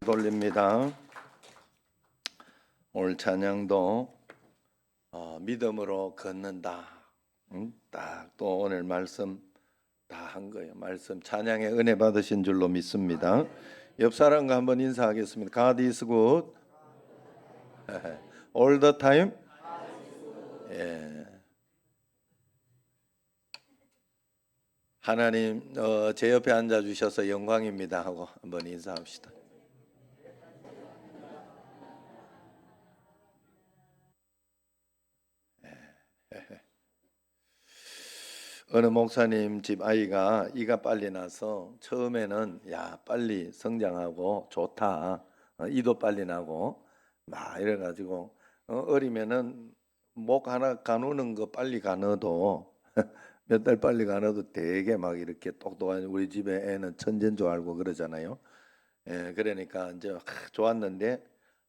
돌립니다. 오늘 찬양도 믿음으로 걷는다. 딱 또 오늘 말씀 다 한 거예요. 말씀 찬양의 은혜 받으신 줄로 믿습니다. 옆 사람과 한번 인사하겠습니다. God is good all the time. 예. 하나님 제 옆에 앉아 주셔서 영광입니다 하고 한번 인사합시다. 어느 목사님 집 아이가 이가 빨리 나서 처음에는 야 빨리 성장하고 좋다, 이도 빨리 나고 막 이래가지고 어리면은 목 하나 가누는 거 빨리 가눠도 몇 달 빨리 가눠도 되게 막 이렇게 똑똑한, 우리 집에 애는 천재인 줄 알고 그러잖아요. 예, 그러니까 이제 좋았는데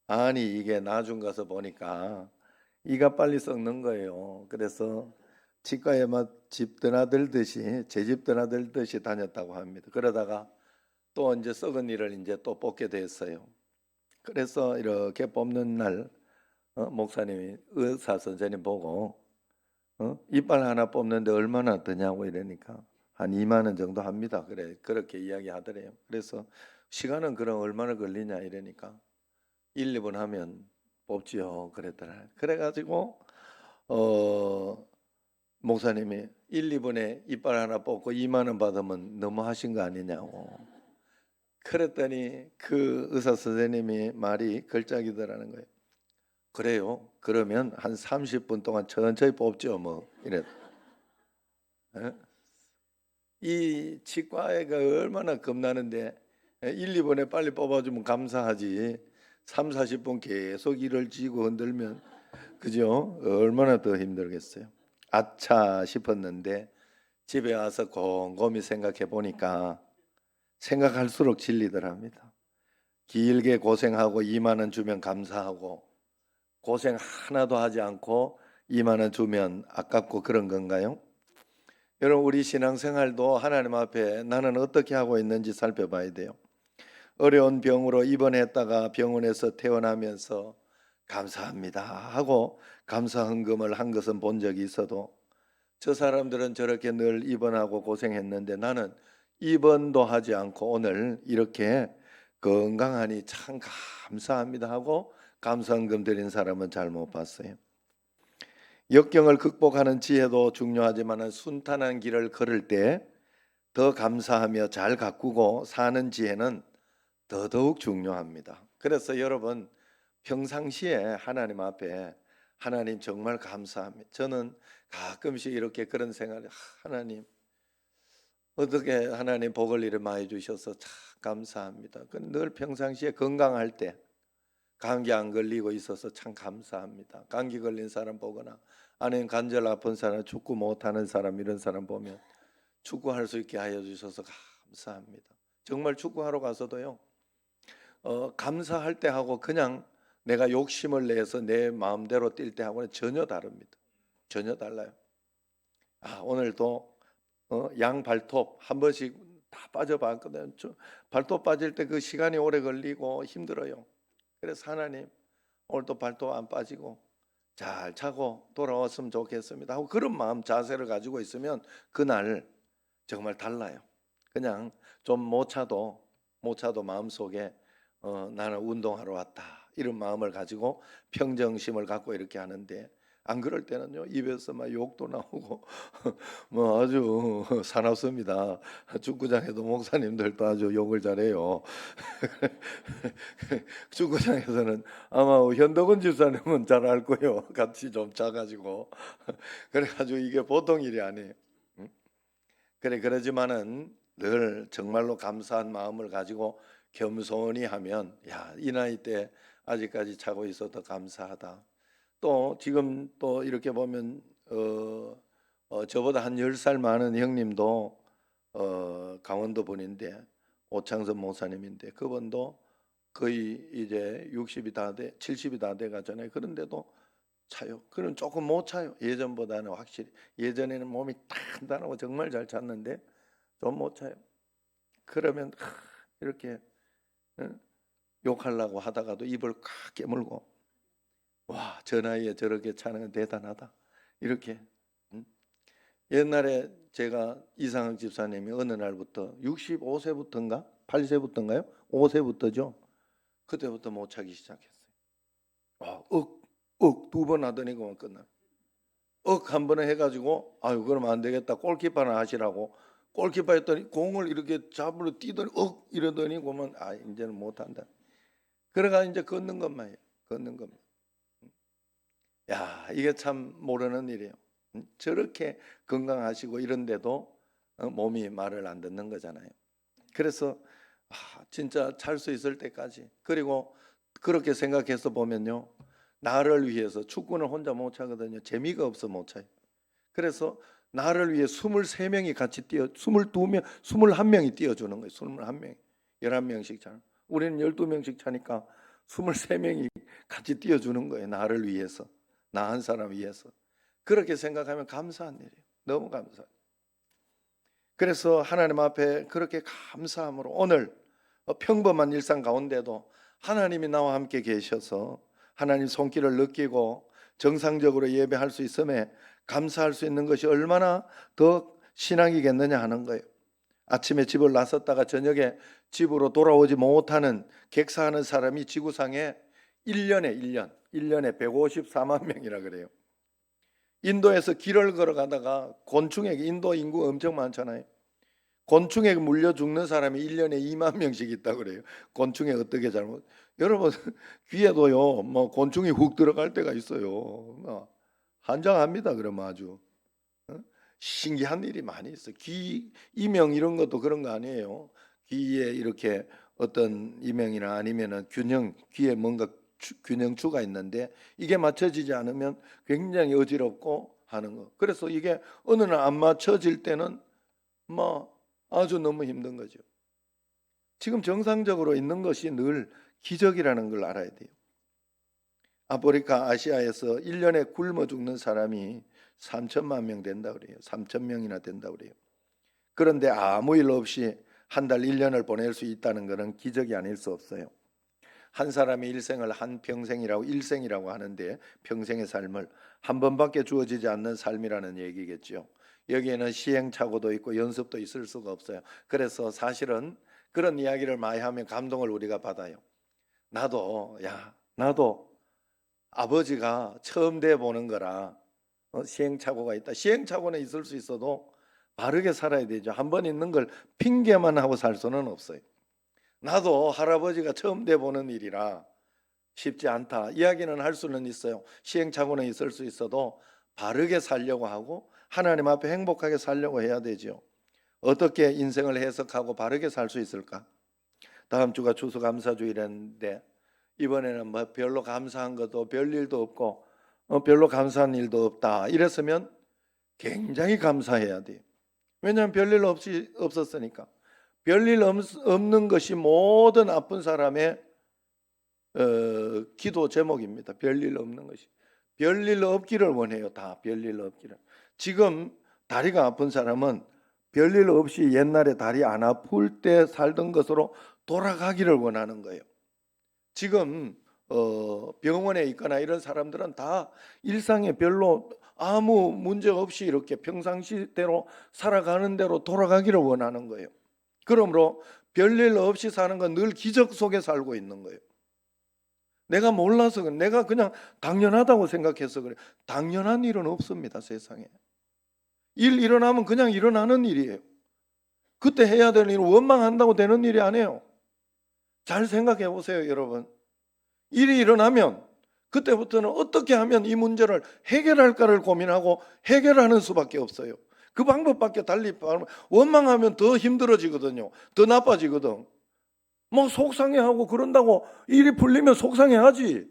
아니 이게 나중 가서 보니까 이가 빨리 썩는 거예요. 그래서 치과에 막 집 드나들듯이, 제 집 드나들듯이 다녔다고 합니다. 그러다가 또 이제 썩은 이를 이제 또 뽑게 됐어요. 그래서 이렇게 뽑는 날 목사님이 의사 선생님 보고 이빨 하나 뽑는데 얼마나 드냐고 이러니까 한 2만 원 정도 합니다. 그래 그렇게 이야기하더래요. 그래서 시간은 그럼 얼마나 걸리냐 이러니까 1, 2분 하면 뽑지요 그랬더라. 그래가지고 목사님이 1, 2분에 이빨 하나 뽑고 2만 원 받으면 너무 하신 거 아니냐고. 그랬더니 그 의사 선생님이 말이 걸작이더라는 거예요. 그래요? 그러면 한 30분 동안 천천히 뽑죠 뭐 이래. 이 치과가 얼마나 겁나는데 1, 2분에 빨리 뽑아주면 감사하지 3, 40분 계속 이를 쥐고 흔들면 그죠? 얼마나 더 힘들겠어요. 아차 싶었는데 집에 와서 곰곰이 생각해 보니까 생각할수록 진리더랍니다. 길게 고생하고 2만 원 주면 감사하고 고생 하나도 하지 않고 2만 원 주면 아깝고 그런 건가요? 여러분 우리 신앙생활도 하나님 앞에 나는 어떻게 하고 있는지 살펴봐야 돼요. 어려운 병으로 입원했다가 병원에서 퇴원하면서 감사합니다 하고 감사 헌금을 한 것은 본 적이 있어도 저 사람들은 저렇게 늘 입원하고 고생했는데 나는 입원도 하지 않고 오늘 이렇게 건강하니 참 감사합니다 하고 감사헌금 드린 사람은 잘 못 봤어요. 역경을 극복하는 지혜도 중요하지만 순탄한 길을 걸을 때 더 감사하며 잘 가꾸고 사는 지혜는 더더욱 중요합니다. 그래서 여러분 평상시에 하나님 앞에 하나님 정말 감사합니다. 저는 가끔씩 이렇게 그런 생각을 하나님 어떻게 하나님 복을 이렇게 많이 주셔서 참 감사합니다. 늘 평상시에 건강할 때 감기 안 걸리고 있어서 참 감사합니다. 감기 걸린 사람 보거나 아니면 관절 아픈 사람, 축구 못하는 사람 이런 사람 보면 축구할 수 있게 하여 주셔서 감사합니다. 정말 축구하러 가서도요 감사할 때 하고 그냥 내가 욕심을 내서 내 마음대로 뛸 때 하고는 전혀 다릅니다. 전혀 달라요. 오늘도 양 발톱 한 번씩 다 빠져봤거든. 발톱 빠질 때 그 시간이 오래 걸리고 힘들어요. 그래서 하나님 오늘도 발톱 안 빠지고 잘 차고 돌아왔으면 좋겠습니다 하고 그런 마음 자세를 가지고 있으면 그날 정말 달라요. 그냥 좀 못 차도 마음속에 나는 운동하러 왔다 이런 마음을 가지고 평정심을 갖고 이렇게 하는데 안 그럴 때는요 입에서 막 욕도 나오고 뭐 아주 사납습니다. 축구장에도 목사님들도 아주 욕을 잘해요. 축구장에서는 아마 현덕은 집사님은 잘 알 거예요. 같이 좀 짜가지고 그래가지고 이게 보통 일이 아니에요. 그러지만은 늘 정말로 감사한 마음을 가지고 겸손히 하면 이 나이 때 아직까지 차고 있어도 감사하다. 또 지금 또 이렇게 보면 저보다 한 10살 많은 형님도 강원도 분인데 오창선 목사님인데 그분도 거의 이제 60이 다 돼, 70이 다 돼 가잖아요. 그런데도 차요. 그럼 조금 못 차요. 예전보다는 확실히. 예전에는 몸이 단단하고 정말 잘 찼는데 좀 못 차요. 그러면 이렇게 욕하려고 하다가도 입을 꽉 깨물고, 와, 저 나이에 저렇게 차는 건 대단하다, 이렇게. 옛날에 제가 이상학 집사님이 어느 날부터 65세부터인가 8세부터인가요? 5세부터죠. 그때부터 못 차기 시작했어요. 두 번 하더니 그만 끝나. 한 번에 해가지고 아유 그러면 안 되겠다, 골키퍼나 하시라고 골키퍼 했더니 공을 이렇게 잡으러 뛰더니 이러더니 그만 이제는 못한다. 그래가 이제 걷는 것만 해요. 걷는 것만. 야, 이게 참 모르는 일이에요. 저렇게 건강하시고 이런데도 몸이 말을 안 듣는 거잖아요. 그래서 진짜 찰 수 있을 때까지, 그리고 그렇게 생각해서 보면요, 나를 위해서, 축구는 혼자 못 차거든요. 재미가 없어 못 차요. 그래서 나를 위해 23명이 같이 22명, 21명이 뛰어주는 거예요. 21명, 11명씩 차는. 우리는 12명씩 차니까 23명이 같이 뛰어주는 거예요. 나를 위해서, 나 한 사람 위해서. 그렇게 생각하면 감사한 일이에요. 너무 감사해요. 그래서 하나님 앞에 그렇게 감사함으로 오늘 평범한 일상 가운데도 하나님이 나와 함께 계셔서 하나님 손길을 느끼고 정상적으로 예배할 수 있음에 감사할 수 있는 것이 얼마나 더 신앙이겠느냐 하는 거예요. 아침에 집을 나섰다가 저녁에 집으로 돌아오지 못하는 객사하는 사람이 지구상에 1년에 154만 명이라 그래요. 인도에서 길을 걸어가다가 곤충에게, 인도 인구 엄청 많잖아요. 곤충에 물려 죽는 사람이 1년에 2만 명씩 있다고 그래요. 곤충에 어떻게 잘못. 여러분 귀에도요 뭐 곤충이 훅 들어갈 때가 있어요. 환장합니다. 그러면 아주 신기한 일이 많이 있어요. 귀 이명 이런 것도 그런 거 아니에요. 귀에 이렇게 어떤 이명이나 아니면은 귀에 뭔가 균형추가 있는데 이게 맞춰지지 않으면 굉장히 어지럽고 하는 거. 그래서 이게 어느 날 안 맞춰질 때는 뭐 아주 너무 힘든 거죠. 지금 정상적으로 있는 것이 늘 기적이라는 걸 알아야 돼요. 아프리카, 아시아에서 1년에 굶어 죽는 사람이 3천만 명 된다 그래요. 3천 명이나 된다 그래요. 그런데 아무 일 없이 한 달, 1년을 보낼 수 있다는 것은 기적이 아닐 수 없어요. 한 사람의 일생을 한 평생이라고, 일생이라고 하는데 평생의 삶을 한 번밖에 주어지지 않는 삶이라는 얘기겠죠. 여기에는 시행착오도 있고 연습도 있을 수가 없어요. 그래서 사실은 그런 이야기를 많이 하면 감동을 우리가 받아요. 나도 아버지가 처음 돼 보는 거라 시행착오가 있다. 시행착오는 있을 수 있어도 바르게 살아야 되죠. 한 번 있는 걸 핑계만 하고 살 수는 없어요. 나도 할아버지가 처음 돼 보는 일이라 쉽지 않다, 이야기는 할 수는 있어요. 시행착오는 있을 수 있어도 바르게 살려고 하고 하나님 앞에 행복하게 살려고 해야 되죠. 어떻게 인생을 해석하고 바르게 살 수 있을까? 다음 주가 추수감사주일인데 이번에는 뭐 별로 감사한 것도 별일도 없고 별로 감사한 일도 없다 이랬으면 굉장히 감사해야 돼요. 왜냐하면 별일 없었으니까. 별일 없는 것이 모든 아픈 사람의 기도 제목입니다. 별일 없는 것이. 별일 없기를 원해요. 다 별일 없기를. 지금 다리가 아픈 사람은 별일 없이 옛날에 다리 안 아플 때 살던 것으로 돌아가기를 원하는 거예요. 지금 병원에 있거나 이런 사람들은 다 일상에 별로 아무 문제 없이 이렇게 평상시대로 살아가는 대로 돌아가기를 원하는 거예요. 그러므로 별일 없이 사는 건 늘 기적 속에 살고 있는 거예요. 내가 몰라서 그래. 내가 그냥 당연하다고 생각해서 그래. 당연한 일은 없습니다, 세상에. 일 일어나면 그냥 일어나는 일이에요. 그때 해야 되는 일은 원망한다고 되는 일이 아니에요. 잘 생각해 보세요, 여러분. 일이 일어나면 그때부터는 어떻게 하면 이 문제를 해결할까를 고민하고 해결하는 수밖에 없어요. 그 방법밖에 달리 원망하면 더 힘들어지거든요. 더 나빠지거든. 뭐 속상해하고 그런다고 일이 풀리면 속상해하지.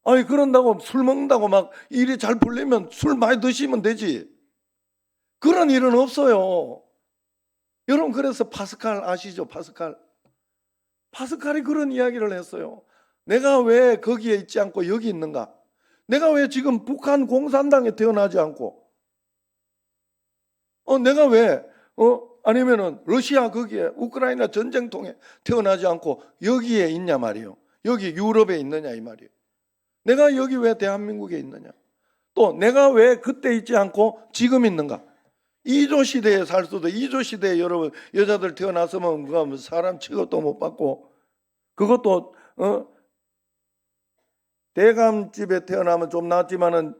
아니 그런다고 술 먹는다고 막 일이 잘 풀리면 술 많이 드시면 되지. 그런 일은 없어요. 여러분 그래서 파스칼 아시죠? 파스칼이 그런 이야기를 했어요. 내가 왜 거기에 있지 않고 여기 있는가? 내가 왜 지금 북한 공산당에 태어나지 않고 내가 왜 아니면은 러시아 거기에 우크라이나 전쟁통에 태어나지 않고 여기에 있냐 말이에요. 여기 유럽에 있느냐 이 말이에요. 내가 여기 왜 대한민국에 있느냐. 또 내가 왜 그때 있지 않고 지금 있는가. 이조 시대에 살 수도, 이조 시대에 여러분 여자들 태어났으면 그거 사람 취급도 못 받고, 그것도 대감집에 태어나면 좀 낫지만은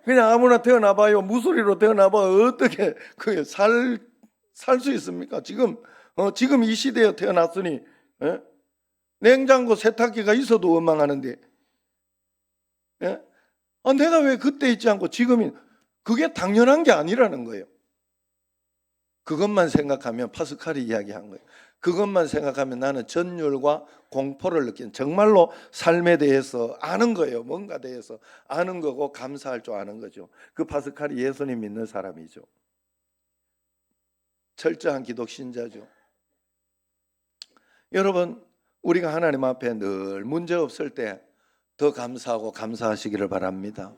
그냥 아무나 태어나봐요. 무소리로 태어나봐. 어떻게 그게 살 수 있습니까? 지금 이 시대에 태어났으니 냉장고 세탁기가 있어도 원망하는데, 내가 왜 그때 있지 않고 지금이, 그게 당연한 게 아니라는 거예요. 그것만 생각하면, 파스칼이 이야기한 거예요. 그것만 생각하면 나는 전율과 공포를 느끼는, 정말로 삶에 대해서 아는 거예요. 뭔가 대해서 아는 거고 감사할 줄 아는 거죠. 그 파스칼이 예수님 믿는 사람이죠. 철저한 기독 신자죠. 여러분, 우리가 하나님 앞에 늘 문제 없을 때 더 감사하고 감사하시기를 바랍니다.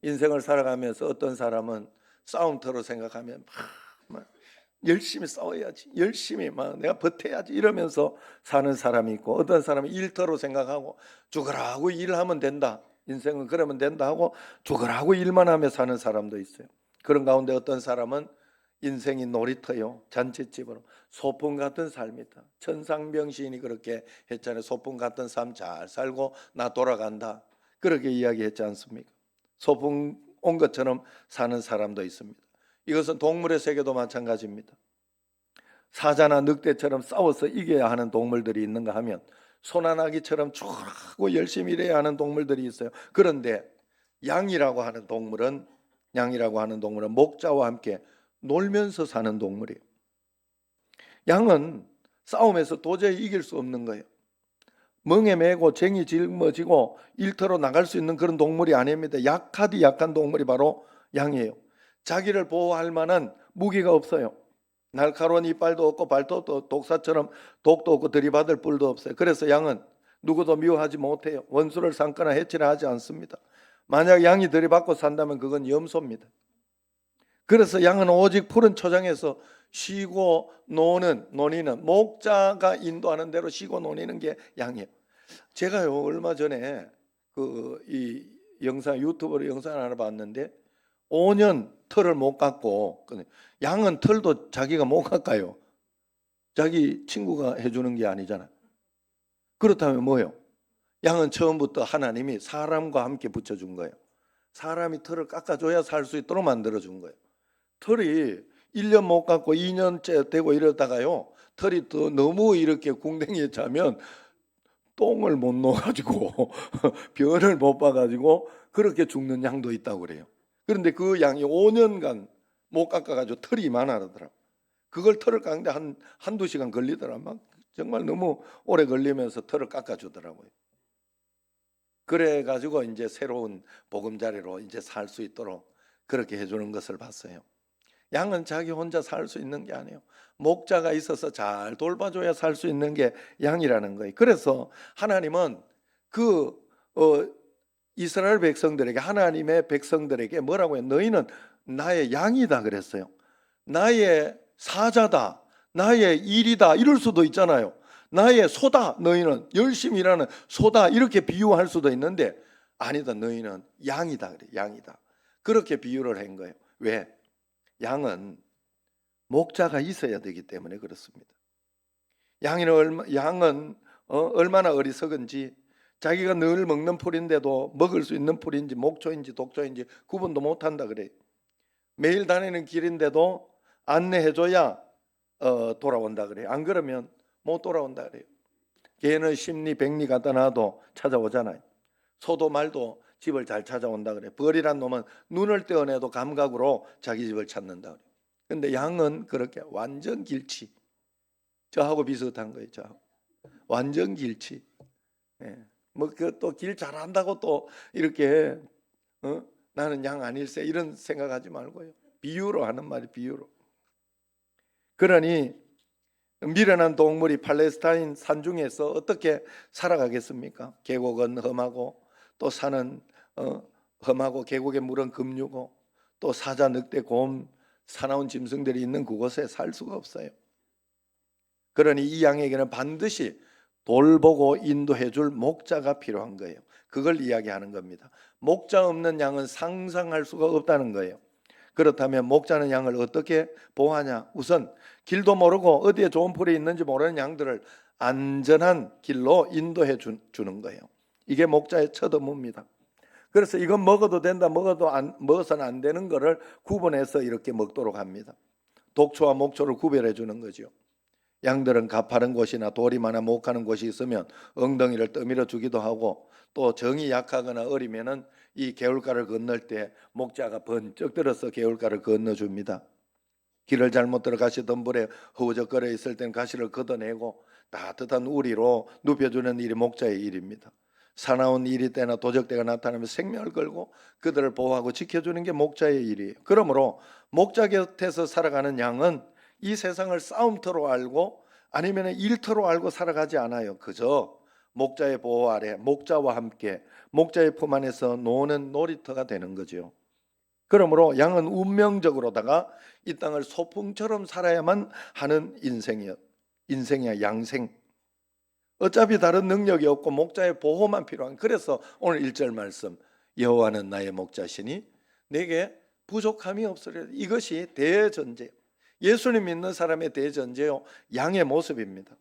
인생을 살아가면서 어떤 사람은 싸움터로 생각하면 막 열심히 싸워야지, 열심히 막 내가 버텨야지 이러면서 사는 사람이 있고, 어떤 사람은 일터로 생각하고 죽으라고 일하면 된다, 인생은 그러면 된다 하고 죽으라고 일만 하며 사는 사람도 있어요. 그런 가운데 어떤 사람은 인생이 놀이터요, 잔치집으로 소풍 같은 삶이다. 천상병 시인이 그렇게 했잖아요. 소풍 같은 삶 잘 살고 나 돌아간다, 그렇게 이야기했지 않습니까? 소풍 온 것처럼 사는 사람도 있습니다. 이것은 동물의 세계도 마찬가지입니다. 사자나 늑대처럼 싸워서 이겨야 하는 동물들이 있는가 하면 소나나기처럼 죽으라고 열심히 일해야 하는 동물들이 있어요. 그런데 양이라고 하는 동물은 목자와 함께 놀면서 사는 동물이에요. 양은 싸움에서 도저히 이길 수 없는 거예요. 멍에 매고 쟁이 짊어지고 일터로 나갈 수 있는 그런 동물이 아닙니다. 약한 동물이 바로 양이에요. 자기를 보호할 만한 무기가 없어요. 날카로운 이빨도 없고 발톱도 독사처럼 독도 없고 들이받을 뿔도 없어요. 그래서 양은 누구도 미워하지 못해요. 원수를 삼거나 해치려 하지 않습니다. 만약 양이 들이받고 산다면 그건 염소입니다. 그래서 양은 오직 푸른 초장에서 쉬고 노니는 목자가 인도하는 대로 쉬고 노니는 게 양이에요. 제가요 얼마 전에 이 영상, 유튜브로 영상을 하나 봤는데 5년 털을 못 깎고, 양은 털도 자기가 못 깎아요. 자기 친구가 해주는 게 아니잖아. 그렇다면 뭐예요? 양은 처음부터 하나님이 사람과 함께 붙여준 거예요. 사람이 털을 깎아줘야 살 수 있도록 만들어준 거예요. 털이 1년 못 깎고 2년째 되고 이러다가요, 털이 더 너무 이렇게 궁뎅이에 차면 똥을 못 넣어가지고 변을 못 봐가지고 그렇게 죽는 양도 있다고 그래요. 그런데 그 양이 5년간 못 깎아가지고 털이 많아더라고. 그걸 털을 깎는데 한두 시간 걸리더라. 막 정말 너무 오래 걸리면서 털을 깎아주더라고요. 그래가지고 이제 새로운 보금자리로 이제 살 수 있도록 그렇게 해주는 것을 봤어요. 양은 자기 혼자 살 수 있는 게 아니에요. 목자가 있어서 잘 돌봐줘야 살 수 있는 게 양이라는 거예요. 그래서 하나님은 이스라엘 백성들에게, 하나님의 백성들에게 뭐라고 해요? 너희는 나의 양이다 그랬어요. 나의 사자다, 나의 일이다 이럴 수도 있잖아요. 나의 소다, 너희는 열심히 일하는 소다 이렇게 비유할 수도 있는데, 아니다, 너희는 양이다 그래. 양이다, 그렇게 비유를 한 거예요. 왜? 양은 목자가 있어야 되기 때문에 그렇습니다. 양은 얼마나 어리석은지, 자기가 늘 먹는 풀인데도 먹을 수 있는 풀인지 목초인지 독초인지 구분도 못한다 그래요. 매일 다니는 길인데도 안내해줘야 돌아온다 그래요. 안 그러면 못 돌아온다 그래요. 개는 십리 백리 갖다 놔도 찾아오잖아요. 소도 말도 집을 잘 찾아온다 그래요. 벌이란 놈은 눈을 떼어내도 감각으로 자기 집을 찾는다 그래요. 근데 양은 그렇게 완전 길치, 저하고 비슷한 거예요. 저하고 완전 길치. 뭐 그 또 길 잘한다고 또 이렇게 나는 양 아닐세 이런 생각하지 말고요. 비유로 하는 말이 비유로. 그러니 미련한 동물이 팔레스타인 산중에서 어떻게 살아가겠습니까? 계곡은 험하고 또 산은 험하고 계곡의 물은 급류고 또 사자, 늑대, 곰, 사나운 짐승들이 있는 그곳에 살 수가 없어요. 그러니 이 양에게는 반드시 돌보고 인도해 줄 목자가 필요한 거예요. 그걸 이야기하는 겁니다. 목자 없는 양은 상상할 수가 없다는 거예요. 그렇다면 목자는 양을 어떻게 보호하냐? 우선 길도 모르고 어디에 좋은 풀이 있는지 모르는 양들을 안전한 길로 인도해 주는 거예요. 이게 목자의 첫 업무입니다. 그래서 이건 먹어도 된다, 먹어서는 안 되는 거를 구분해서 이렇게 먹도록 합니다. 독초와 목초를 구별해 주는 거죠. 양들은 가파른 곳이나 돌이 많아 목하는 곳이 있으면 엉덩이를 떠밀어 주기도 하고, 또 정이 약하거나 어리면은 이 개울가를 건널 때 목자가 번쩍 들어서 개울가를 건너줍니다. 길을 잘못 들어가시던 불에 허우적거려 있을 땐 가시를 걷어내고 따뜻한 우리로 눕혀주는 일이 목자의 일입니다. 사나운 이리 때나 도적대가 나타나면 생명을 걸고 그들을 보호하고 지켜주는 게 목자의 일이에요. 그러므로 목자 곁에서 살아가는 양은 이 세상을 싸움터로 알고 아니면 일터로 알고 살아가지 않아요. 그저 목자의 보호 아래 목자와 함께 목자의 품 안에서 노는 놀이터가 되는 거죠. 그러므로 양은 운명적으로다가 이 땅을 소풍처럼 살아야만 하는 인생이야, 양생. 어차피 다른 능력이 없고 목자의 보호만 필요한. 그래서 오늘 1절 말씀, 여호와는 나의 목자시니 내게 부족함이 없으리라. 이것이 대전제, 예수님 믿는 사람의 대전제요, 양의 모습입니다.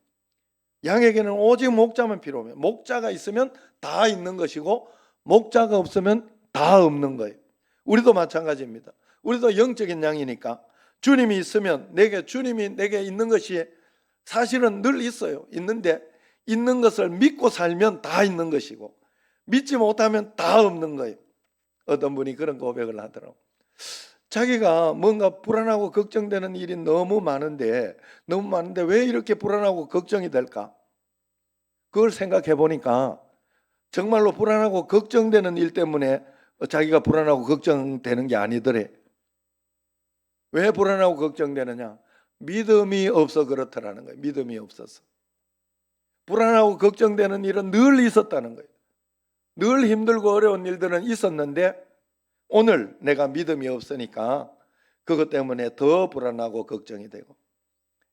양에게는 오직 목자만 필요해요. 목자가 있으면 다 있는 것이고 목자가 없으면 다 없는 거예요. 우리도 마찬가지입니다. 우리도 영적인 양이니까 주님이 있으면 주님이 내게 있는 것이 사실은 늘 있어요. 있는데 있는 것을 믿고 살면 다 있는 것이고 믿지 못하면 다 없는 거예요. 어떤 분이 그런 고백을 하더라고요. 자기가 뭔가 불안하고 걱정되는 일이 너무 많은데 왜 이렇게 불안하고 걱정이 될까? 그걸 생각해 보니까 정말로 불안하고 걱정되는 일 때문에 자기가 불안하고 걱정되는 게 아니더래. 왜 불안하고 걱정되느냐? 믿음이 없어 그렇더라는 거예요. 믿음이 없어서. 불안하고 걱정되는 일은 늘 있었다는 거예요. 늘 힘들고 어려운 일들은 있었는데 오늘 내가 믿음이 없으니까 그것 때문에 더 불안하고 걱정이 되고.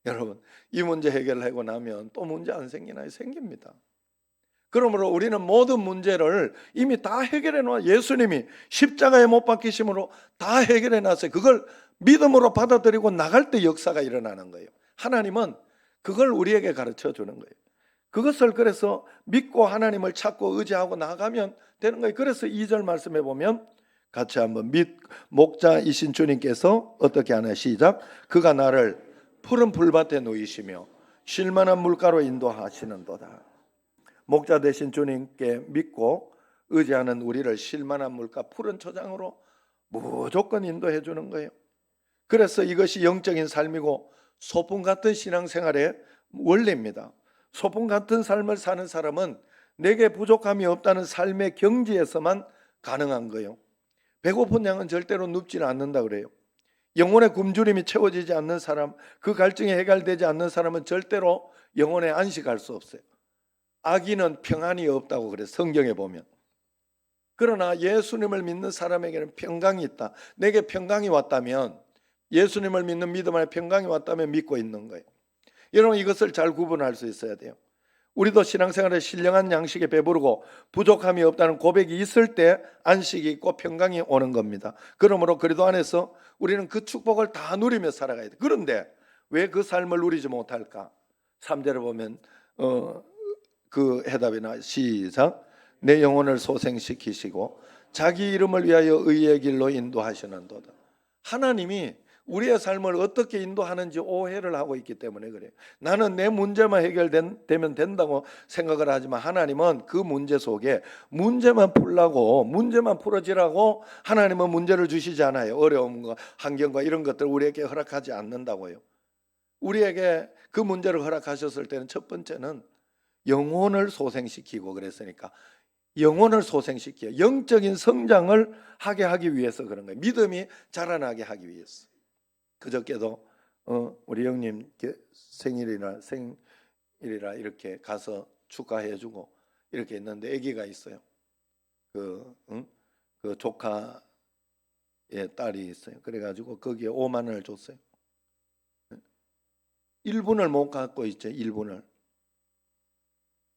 여러분, 이 문제 해결하고 나면 또 문제 안 생기나요? 생깁니다. 그러므로 우리는 모든 문제를 이미 다 해결해 놓아. 예수님이 십자가에 못 박히심으로 다 해결해 놨어요. 그걸 믿음으로 받아들이고 나갈 때 역사가 일어나는 거예요. 하나님은 그걸 우리에게 가르쳐 주는 거예요. 그것을 그래서 믿고 하나님을 찾고 의지하고 나가면 되는 거예요. 그래서 2절 말씀해 보면 같이 한번 목자이신 주님께서 어떻게 하나 시작. 그가 나를 푸른 풀밭에 누이시며 쉴만한 물가로 인도하시는도다. 목자 되신 주님께 믿고 의지하는 우리를 쉴만한 물가 푸른 초장으로 무조건 인도해 주는 거예요. 그래서 이것이 영적인 삶이고 소풍 같은 신앙생활의 원리입니다. 소풍 같은 삶을 사는 사람은 내게 부족함이 없다는 삶의 경지에서만 가능한 거예요. 배고픈 양은 절대로 눕지는 않는다 그래요. 영혼의 굶주림이 채워지지 않는 사람, 그 갈증이 해결되지 않는 사람은 절대로 영혼에 안식할 수 없어요. 악인은 평안이 없다고 그래요. 성경에 보면. 그러나 예수님을 믿는 사람에게는 평강이 있다. 내게 평강이 왔다면, 예수님을 믿는 믿음 안에 평강이 왔다면 믿고 있는 거예요. 여러분, 이것을 잘 구분할 수 있어야 돼요. 우리도 신앙생활에 신령한 양식에 배부르고 부족함이 없다는 고백이 있을 때 안식이 있고 평강이 오는 겁니다. 그러므로 그리스도 안에서 우리는 그 축복을 다 누리며 살아가야 돼. 그런데 왜 그 삶을 누리지 못할까? 3절을 보면 그 해답이나 시작. 내 영혼을 소생시키시고 자기 이름을 위하여 의의 길로 인도하시는도다. 하나님이 우리의 삶을 어떻게 인도하는지 오해를 하고 있기 때문에 그래요. 나는 내 문제만 해결되면 된다고 생각을 하지만 하나님은 그 문제 속에 문제만 풀라고, 문제만 풀어지라고 하나님은 문제를 주시지 않아요. 어려움과 환경과 이런 것들 우리에게 허락하지 않는다고요. 우리에게 그 문제를 허락하셨을 때는 첫 번째는 영혼을 소생시키고 그랬으니까 영혼을 소생시켜 영적인 성장을 하게 하기 위해서 그런 거예요. 믿음이 자라나게 하기 위해서. 그저께도 우리 형님 생일이라 이렇게 가서 축하해주고 이렇게 했는데 아기가 있어요. 그 조카 딸이 있어요. 그래가지고 거기에 5만 원을 줬어요. 1분을 못 갖고 있죠. 1분을.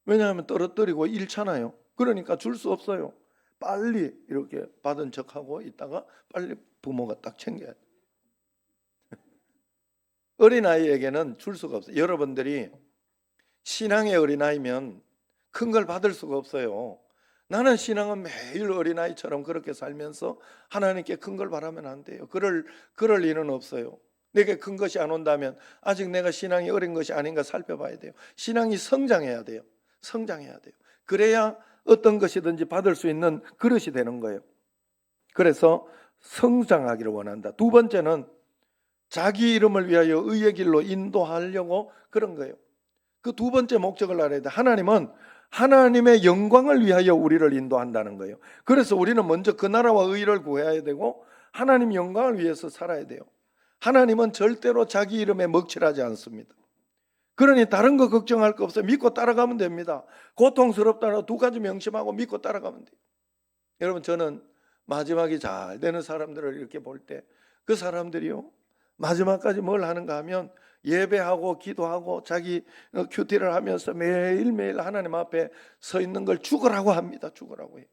왜냐하면 떨어뜨리고 잃잖아요. 그러니까 줄 수 없어요. 빨리 이렇게 받은 척하고 있다가 빨리 부모가 딱 챙겨야 돼요. 어린아이에게는 줄 수가 없어요. 여러분들이 신앙의 어린아이면 큰 걸 받을 수가 없어요. 나는 신앙은 매일 어린아이처럼 그렇게 살면서 하나님께 큰 걸 바라면 안 돼요. 그럴 일은 없어요. 내게 큰 것이 안 온다면 아직 내가 신앙이 어린 것이 아닌가 살펴봐야 돼요. 신앙이 성장해야 돼요. 성장해야 돼요. 그래야 어떤 것이든지 받을 수 있는 그릇이 되는 거예요. 그래서 성장하기를 원한다. 두 번째는 자기 이름을 위하여 의의 길로 인도하려고 그런 거예요. 그 두 번째 목적을 알아야 돼. 하나님은 하나님의 영광을 위하여 우리를 인도한다는 거예요. 그래서 우리는 먼저 그 나라와 의를 구해야 되고 하나님 영광을 위해서 살아야 돼요. 하나님은 절대로 자기 이름에 먹칠하지 않습니다. 그러니 다른 거 걱정할 거 없어요. 믿고 따라가면 됩니다. 고통스럽다는 두 가지 명심하고 믿고 따라가면 돼요. 여러분, 저는 마지막이 잘 되는 사람들을 이렇게 볼 때 그 사람들이요, 마지막까지 뭘 하는가 하면 예배하고 기도하고 자기 큐티를 하면서 매일매일 하나님 앞에 서 있는 걸 죽으라고 합니다. 죽으라고 해요.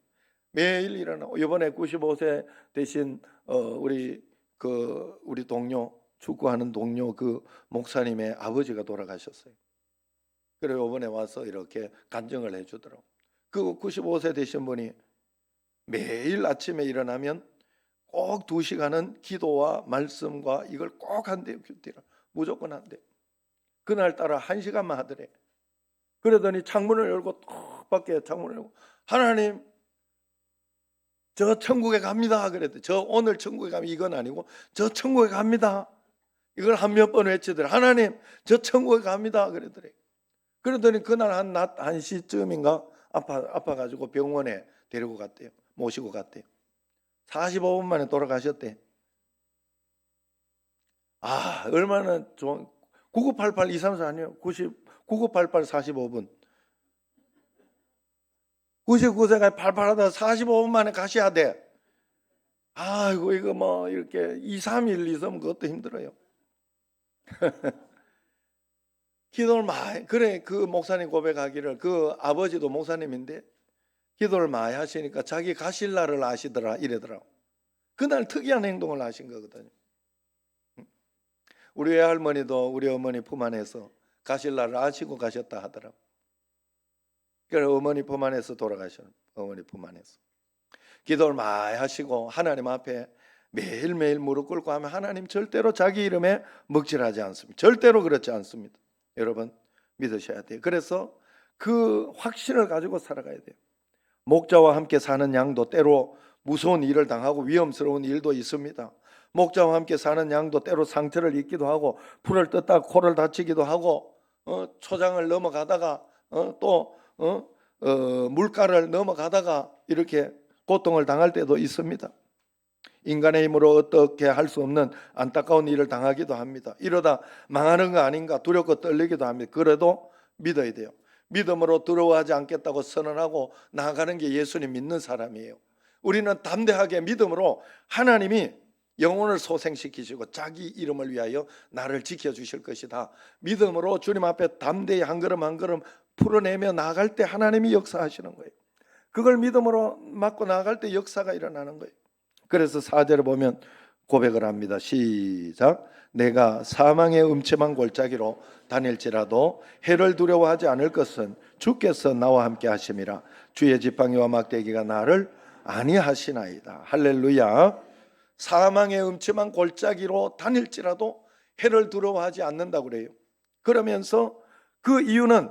매일 일어나고. 이번에 95세 되신 우리 동료, 축구하는 동료 그 목사님의 아버지가 돌아가셨어요. 그래서 이번에 와서 이렇게 간증을 해주더라고. 그 95세 되신 분이 매일 아침에 일어나면 꼭 2시간은 기도와 말씀과 이걸 꼭 한대요. 큐티를 무조건 한대. 그날따라 1시간만 하더래. 그러더니 창문을 열고 톡 밖에 창문을 열고 하나님, 저 천국에 갑니다. 그랬더니 저 오늘 천국에 가면 이건 아니고 저 천국에 갑니다. 이걸 한 몇 번 외치더래. 하나님, 저 천국에 갑니다. 그러더래. 그러더니 그날 한 낮 1시쯤인가 아파가지고 병원에 데리고 갔대요. 모시고 갔대요. 45분 만에 돌아가셨대. 아, 얼마나 좋은 9988 234 아니에요. 9988 45분. 99세가 팔팔하다 45분 만에 가셔야 돼. 아이고, 이거 뭐 이렇게 2, 3일 있으면 그것도 힘들어요. 기도를 많이, 그래, 그 목사님 고백하기를, 그 아버지도 목사님인데 기도를 많이 하시니까 자기 가실 날을 아시더라 이러더라고. 그날 특이한 행동을 하신 거거든요. 우리 외할머니도 우리 어머니 품 안에서 가실 날을 아시고 가셨다 하더라고. 그래서 어머니 품 안에서 돌아가셨어요. 어머니 품 안에서 기도를 많이 하시고 하나님 앞에 매일매일 무릎 꿇고 하면 하나님 절대로 자기 이름에 먹칠하지 않습니다. 절대로 그렇지 않습니다. 여러분, 믿으셔야 돼요. 그래서 그 확신을 가지고 살아가야 돼요. 목자와 함께 사는 양도 때로 무서운 일을 당하고 위험스러운 일도 있습니다. 목자와 함께 사는 양도 때로 상처를 입기도 하고 풀을 뜯다 코를 다치기도 하고 초장을 넘어가다가 또 물가를 넘어가다가 이렇게 고통을 당할 때도 있습니다. 인간의 힘으로 어떻게 할 수 없는 안타까운 일을 당하기도 합니다. 이러다 망하는 거 아닌가 두렵고 떨리기도 합니다. 그래도 믿어야 돼요. 믿음으로 두려워하지 않겠다고 선언하고 나아가는 게 예수님 믿는 사람이에요. 우리는 담대하게 믿음으로 하나님이 영혼을 소생시키시고 자기 이름을 위하여 나를 지켜주실 것이다. 믿음으로 주님 앞에 담대히 한 걸음 한 걸음 풀어내며 나아갈 때 하나님이 역사하시는 거예요. 그걸 믿음으로 맞고 나아갈 때 역사가 일어나는 거예요. 그래서 4절에 보면 고백을 합니다. 시작. 내가 사망의 음침한 골짜기로 다닐지라도 해를 두려워하지 않을 것은 주께서 나와 함께 하심이라. 주의 지팡이와 막대기가 나를 안위하시나이다. 할렐루야. 사망의 음침한 골짜기로 다닐지라도 해를 두려워하지 않는다고 그래요. 그러면서 그 이유는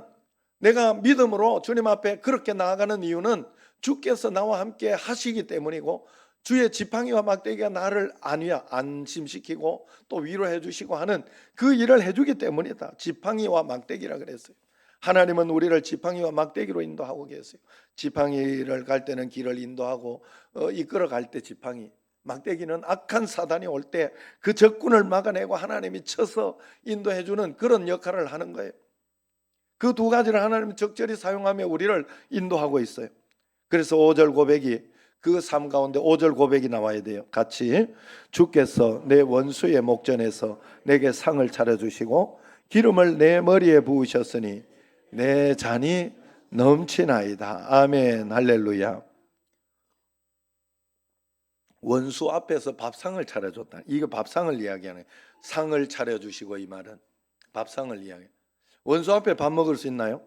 내가 믿음으로 주님 앞에 그렇게 나아가는 이유는 주께서 나와 함께 하시기 때문이고 주의 지팡이와 막대기가 나를 안심시키고 또 위로해 주시고 하는 그 일을 해주기 때문이다. 지팡이와 막대기라 그랬어요. 하나님은 우리를 지팡이와 막대기로 인도하고 계세요. 지팡이를 갈 때는 길을 인도하고 이끌어 갈 때 지팡이, 막대기는 악한 사단이 올 때 그 적군을 막아내고 하나님이 쳐서 인도해 주는 그런 역할을 하는 거예요. 그 두 가지를 하나님이 적절히 사용하며 우리를 인도하고 있어요. 그래서 5절 고백이 그 삶 가운데 5절 고백이 나와야 돼요. 같이. 주께서 내 원수의 목전에서 내게 상을 차려주시고 기름을 내 머리에 부으셨으니 내 잔이 넘치나이다. 아멘. 할렐루야. 원수 앞에서 밥상을 차려줬다. 이거 밥상을 이야기하네. 상을 차려주시고, 이 말은 밥상을 이야기해. 원수 앞에 밥 먹을 수 있나요?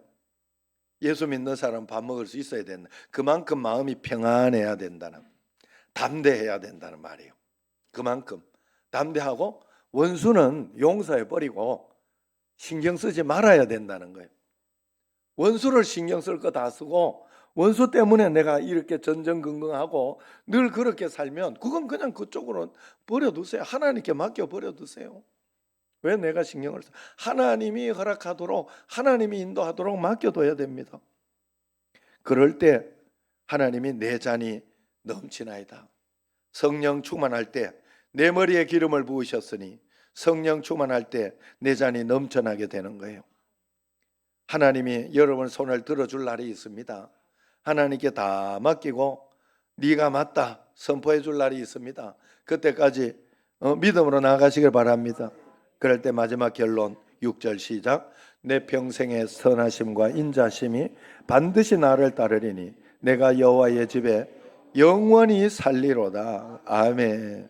예수 믿는 사람은 밥 먹을 수 있어야 된다. 그만큼 마음이 평안해야 된다는, 담대해야 된다는 말이에요. 그만큼 담대하고 원수는 용서해 버리고 신경 쓰지 말아야 된다는 거예요. 원수를 신경 쓸 거 다 쓰고 원수 때문에 내가 이렇게 전전긍긍하고 늘 그렇게 살면 그건 그냥 그쪽으로 버려두세요. 하나님께 맡겨 버려두세요. 왜 내가 신경을 써? 하나님이 허락하도록, 하나님이 인도하도록 맡겨둬야 됩니다. 그럴 때 하나님이 내 잔이 넘치나이다. 성령 충만할 때 내 머리에 기름을 부으셨으니 성령 충만할 때 내 잔이 넘쳐나게 되는 거예요. 하나님이 여러분 손을 들어줄 날이 있습니다. 하나님께 다 맡기고 네가 맞다 선포해 줄 날이 있습니다. 그때까지 믿음으로 나아가시길 바랍니다. 그럴 때 마지막 결론 6절 시작. 내 평생의 선하심과 인자심이 반드시 나를 따르리니 내가 여호와의 집에 영원히 살리로다. 아멘.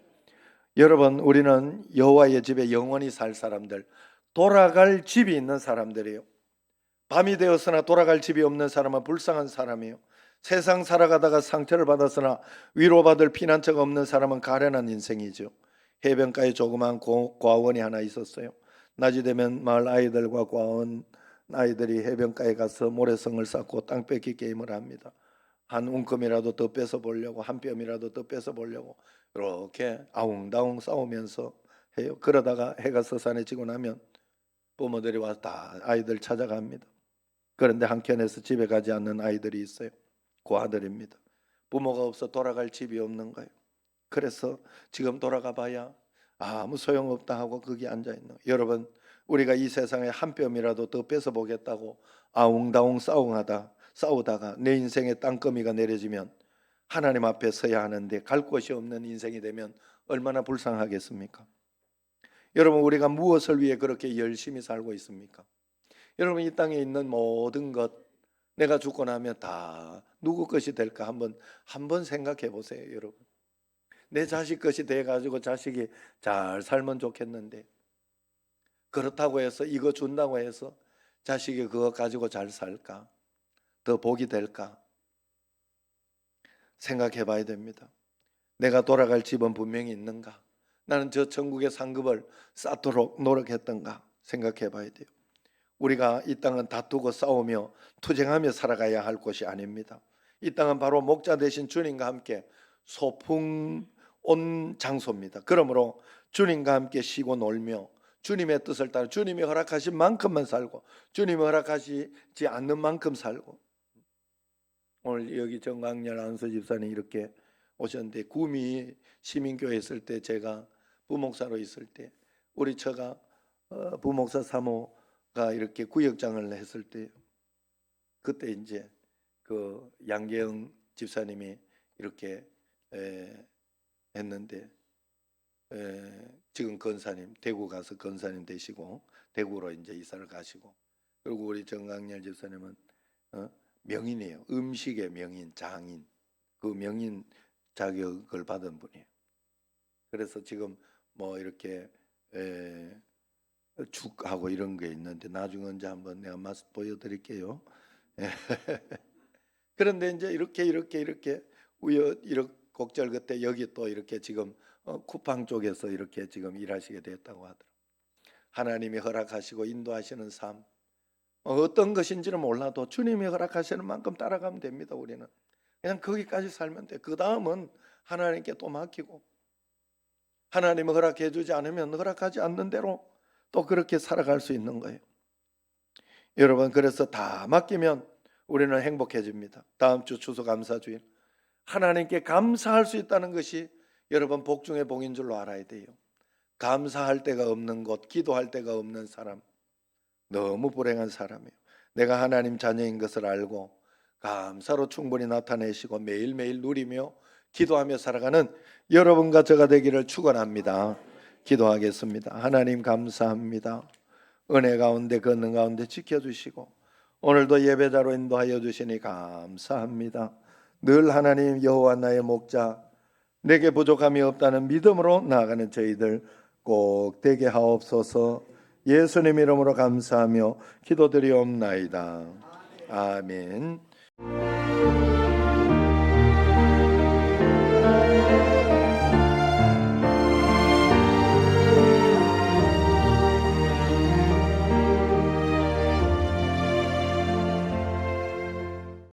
여러분, 우리는 여호와의 집에 영원히 살 사람들, 돌아갈 집이 있는 사람들이에요. 밤이 되었으나 돌아갈 집이 없는 사람은 불쌍한 사람이에요. 세상 살아가다가 상처를 받았으나 위로받을 피난처가 없는 사람은 가련한 인생이죠. 해변가에 조그만 고아원이 하나 있었어요. 낮이 되면 마을 아이들과 고아원 아이들이 해변가에 가서 모래성을 쌓고 땅 뺏기 게임을 합니다. 한 움큼이라도 더 뺏어 보려고, 한 뼘이라도 더 뺏어 보려고 이렇게 아웅다웅 싸우면서 해요. 그러다가 해가 서산해지고 나면 부모들이 와서 다 아이들 찾아갑니다. 그런데 한켠에서 집에 가지 않는 아이들이 있어요. 그 아들입니다. 부모가 없어 돌아갈 집이 없는 거예요. 그래서 지금 돌아가 봐야 아무 소용없다 하고 거기 앉아있는 거예요. 여러분, 우리가 이 세상에 한 뼘이라도 더 뺏어보겠다고 아웅다웅 싸우다가 내 인생에 땅거미가 내려지면 하나님 앞에 서야 하는데 갈 곳이 없는 인생이 되면 얼마나 불쌍하겠습니까? 여러분, 우리가 무엇을 위해 그렇게 열심히 살고 있습니까? 여러분, 이 땅에 있는 모든 것 내가 죽고 나면 다 누구 것이 될까 한번 생각해 보세요. 여러분, 내 자식 것이 돼가지고 자식이 잘 살면 좋겠는데, 그렇다고 해서 이거 준다고 해서 자식이 그거 가지고 잘 살까? 더 복이 될까? 생각해 봐야 됩니다. 내가 돌아갈 집은 분명히 있는가? 나는 저 천국의 상급을 쌓도록 노력했던가? 생각해 봐야 돼요. 우리가 이 땅은 다투고 싸우며 투쟁하며 살아가야 할 곳이 아닙니다. 이 땅은 바로 목자 되신 주님과 함께 소풍 온 장소입니다. 그러므로 주님과 함께 쉬고 놀며 주님의 뜻을 따라 주님이 허락하신 만큼만 살고 주님이 허락하시지 않는 만큼 살고. 오늘 여기 정광열 안수 집사님 이렇게 오셨는데, 구미 시민교회 있을 때 제가 부목사로 있을 때 우리 처가 부목사 사모가 이렇게 구역장을 했을 때, 그때 이제 그 양계영 집사님이 이렇게 했는데, 지금 건사님 대구 가서 건사님 되시고 대구로 이제 이사를 가시고, 그리고 우리 정강렬 집사님은 명인이에요. 음식의 명인, 장인, 그 명인 자격을 받은 분이에요. 그래서 지금 뭐 이렇게 죽하고 이런 게 있는데 나중에 언제 한번 내가 맛 보여드릴게요. 그런데 이제 이렇게 우여곡절 그때 여기 또 이렇게 지금 쿠팡 쪽에서 이렇게 지금 일하시게 됐다고 하더라고요. 하나님이 허락하시고 인도하시는 삶, 어떤 것인지는 몰라도 주님이 허락하시는 만큼 따라가면 됩니다. 우리는 그냥 거기까지 살면 돼. 그 다음은 하나님께 또 맡기고, 하나님이 허락해 주지 않으면 허락하지 않는 대로 또 그렇게 살아갈 수 있는 거예요. 여러분, 그래서 다 맡기면 우리는 행복해집니다. 다음 주 추수감사주일, 하나님께 감사할 수 있다는 것이 여러분 복 중에 복인 줄로 알아야 돼요. 감사할 데가 없는 곳, 기도할 데가 없는 사람, 너무 불행한 사람이에요. 내가 하나님 자녀인 것을 알고 감사로 충분히 나타내시고 매일매일 누리며 기도하며 살아가는 여러분과 저가 되기를 축원합니다. 기도하겠습니다. 하나님 감사합니다. 은혜 가운데 걷는 가운데 지켜주시고 오늘도 예배자로 인도하여 주시니 감사합니다. 늘 하나님 여호와 나의 목자, 내게 부족함이 없다는 믿음으로 나아가는 저희들 꼭 되게 하옵소서. 예수님 이름으로 감사하며 기도드리옵나이다. 아멘.